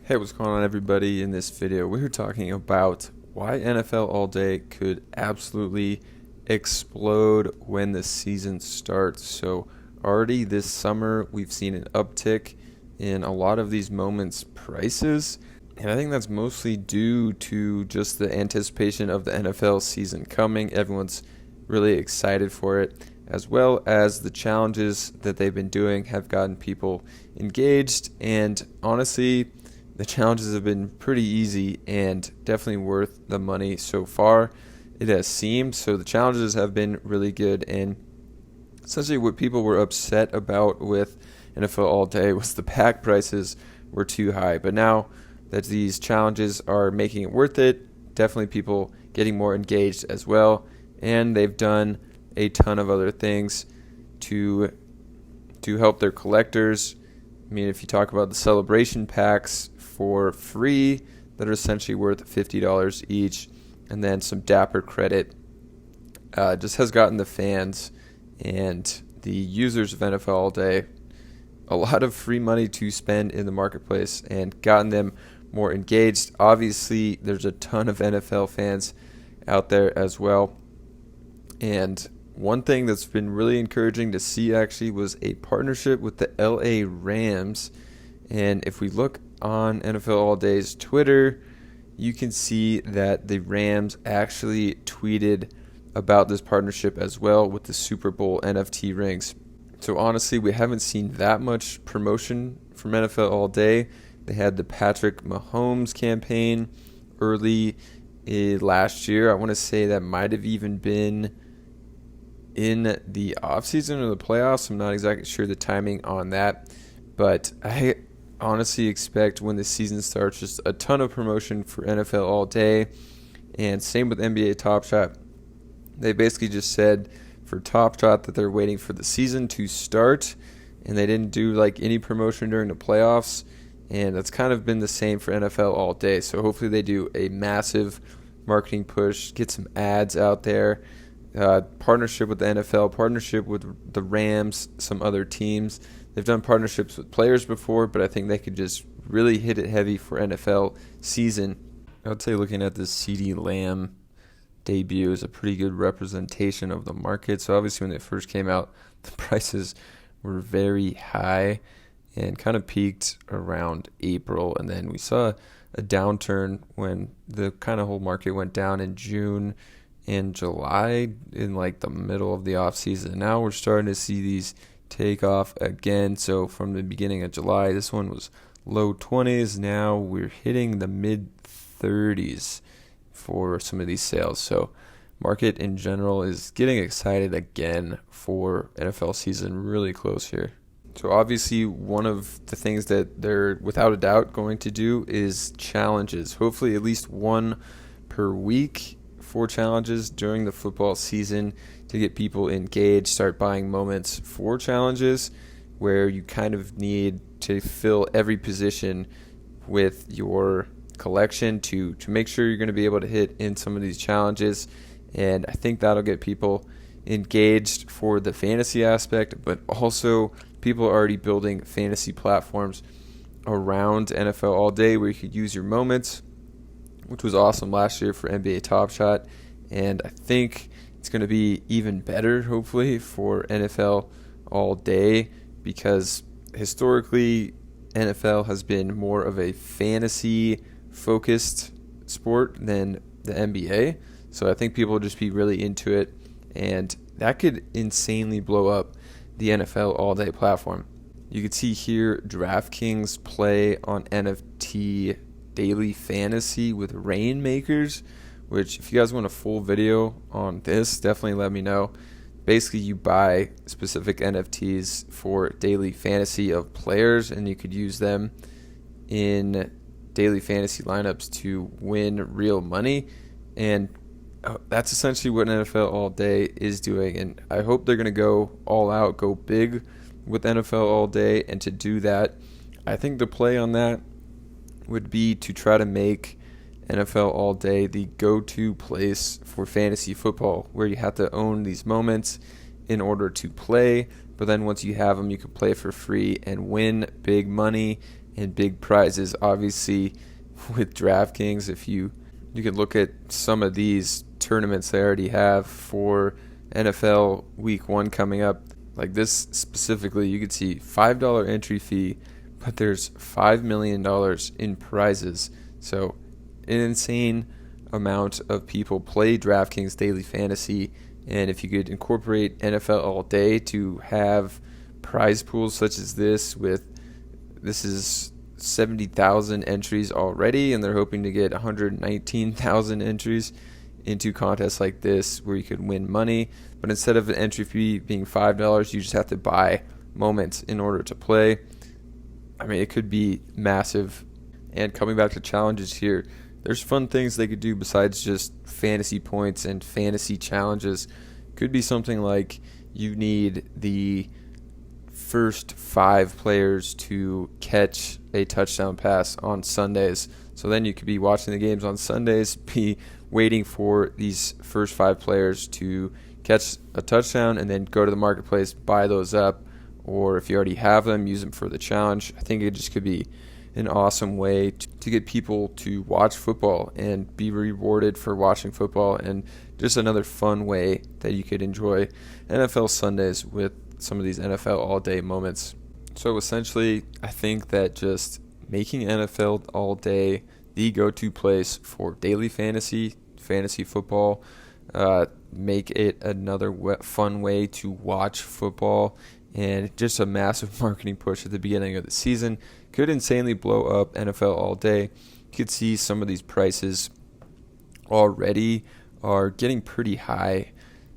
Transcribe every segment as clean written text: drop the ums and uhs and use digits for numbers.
Hey, what's going on, everybody? In this video, we're talking about why NFL All Day could absolutely explode when the season starts. So, already this summer, we've seen an uptick in a lot of these moments' prices, and I think that's mostly due to just the anticipation of the NFL season coming. Everyone's really excited for it, as well as the challenges that they've been doing have gotten people engaged, and honestly, the challenges have been pretty easy and definitely worth the money so far, it has seemed. So the challenges have been really good, and essentially what people were upset about with NFL All Day was the pack prices were too high. But now that these challenges are making it worth it, definitely people getting more engaged as well, and they've done a ton of other things to help their collectors. I mean, if you talk about the celebration packs for free that are essentially worth $50 each, and then some Dapper credit, just has gotten the fans and the users of NFL All Day a lot of free money to spend in the marketplace and gotten them more engaged. Obviously, there's a ton of NFL fans out there as well. And one thing that's been really encouraging to see actually was a partnership with the LA Rams. And if we look on NFL All Day's Twitter, you can see that the Rams actually tweeted about this partnership as well with the Super Bowl NFT rings. So honestly, we haven't seen that much promotion from NFL All Day. They had the Patrick Mahomes campaign early last year. I want to say that might have even been in the offseason or the playoffs. I'm not exactly sure the timing on that, but I honestly expect when the season starts just a ton of promotion for NFL All Day, and same with NBA Top Shot. They basically just said for Top Shot that they're waiting for the season to start, and they didn't do like any promotion during the playoffs, and that's kind of been the same for NFL All Day. So hopefully they do a massive marketing push, get some ads out there. Partnership with the NFL, partnership with the Rams, some other teams. They've done partnerships with players before, but I think they could just really hit it heavy for NFL season. I would say looking at this CeeDee Lamb debut is a pretty good representation of the market. So obviously when they first came out, the prices were very high and kind of peaked around April, and then we saw a downturn when the kind of whole market went down in June and July, in like the middle of the off season. Now we're starting to see these take off again. So from the beginning of July, this one was low 20s. Now we're hitting the mid 30s for some of these sales. So market in general is getting excited again for NFL season, really close here. So obviously one of the things that they're without a doubt going to do is challenges. Hopefully at least one per week for challenges during the football season to get people engaged, start buying moments for challenges where you kind of need to fill every position with your collection to make sure you're going to be able to hit in some of these challenges. And I think that'll get people engaged for the fantasy aspect, but also people are already building fantasy platforms around NFL All Day where you could use your moments, which was awesome last year for NBA Top Shot, and I think it's going to be even better, hopefully, for NFL All Day, because historically NFL has been more of a fantasy-focused sport than the NBA, so I think people will just be really into it, and that could insanely blow up the NFL All Day platform. You can see here DraftKings play on NFT daily fantasy with Rainmakers, which if you guys want a full video on this, definitely let me know. Basically, you buy specific NFTs for daily fantasy of players, and you could use them in daily fantasy lineups to win real money. And that's essentially what NFL All Day is doing, and I hope they're going to go all out, go big with NFL All Day. And to do that, I think the play on that would be to try to make NFL All Day the go-to place for fantasy football, where you have to own these moments in order to play, but then once you have them, you can play for free and win big money and big prizes. Obviously, with DraftKings, if you could look at some of these tournaments they already have for NFL Week 1 coming up. Like this specifically, you could see $5 entry fee, but there's $5 million in prizes. So an insane amount of people play DraftKings Daily Fantasy, and if you could incorporate NFL All Day to have prize pools such as this is 70,000 entries already, and they're hoping to get 119,000 entries into contests like this where you could win money. But instead of an entry fee being $5, you just have to buy moments in order to play. I mean, it could be massive. And coming back to challenges here, there's fun things they could do besides just fantasy points and fantasy challenges. Could be something like you need the first 5 players to catch a touchdown pass on Sundays. So then you could be watching the games on Sundays, be waiting for these first 5 players to catch a touchdown, and then go to the marketplace, buy those up. Or if you already have them, use them for the challenge. I think it just could be an awesome way to get people to watch football and be rewarded for watching football, and just another fun way that you could enjoy NFL Sundays with some of these NFL All Day moments. So essentially, I think that just making NFL All Day the go-to place for daily fantasy football, make it another fun way to watch football, and just a massive marketing push at the beginning of the season could insanely blow up NFL All Day. You could see some of these prices already are getting pretty high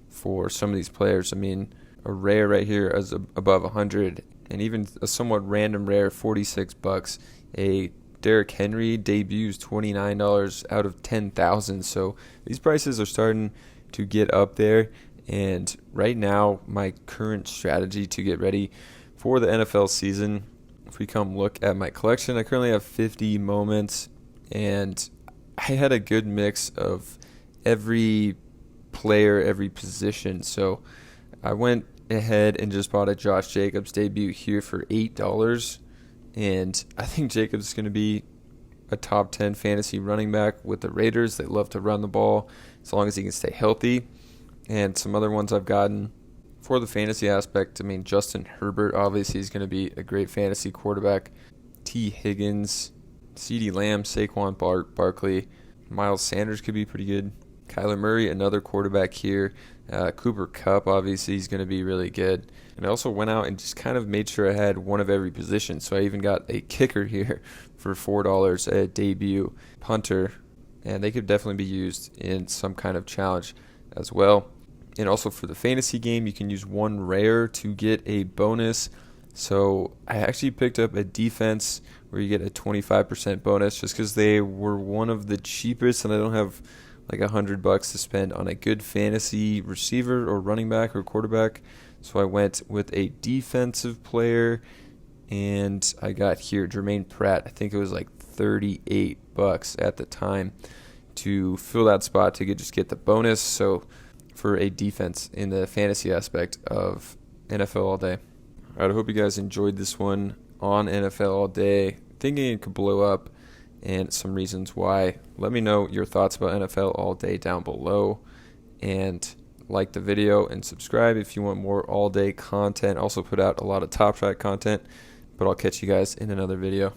for some of these players. I mean, a rare right here is above 100, and even a somewhat random rare, $46. A Derrick Henry debuts $29 out of 10,000. So these prices are starting to get up there. And right now, my current strategy to get ready for the NFL season, if we come look at my collection, I currently have 50 moments, and I had a good mix of every player, every position. So I went ahead and just bought a Josh Jacobs debut here for $8. And I think Jacobs is going to be a top 10 fantasy running back with the Raiders. They love to run the ball as long as he can stay healthy. And some other ones I've gotten for the fantasy aspect, I mean, Justin Herbert, obviously, is going to be a great fantasy quarterback. T. Higgins, CeeDee Lamb, Saquon Barkley, Miles Sanders could be pretty good. Kyler Murray, another quarterback here. Cooper Kupp, obviously, is going to be really good. And I also went out and just kind of made sure I had one of every position. So I even got a kicker here for $4 at debut, punter, and they could definitely be used in some kind of challenge as well. And also for the fantasy game, you can use one rare to get a bonus. So I actually picked up a defense where you get a 25% bonus just because they were one of the cheapest, and I don't have like $100 to spend on a good fantasy receiver or running back or quarterback. So I went with a defensive player, and I got here Jermaine Pratt. I think it was like $38 at the time to fill that spot to get the bonus. So for a defense in the fantasy aspect of NFL All Day. All right, I hope you guys enjoyed this one on NFL All Day. Thinking it could blow up and some reasons why. Let me know your thoughts about NFL All Day down below, and like the video and subscribe if you want more all day content. Also put out a lot of Top Shot content, but I'll catch you guys in another video.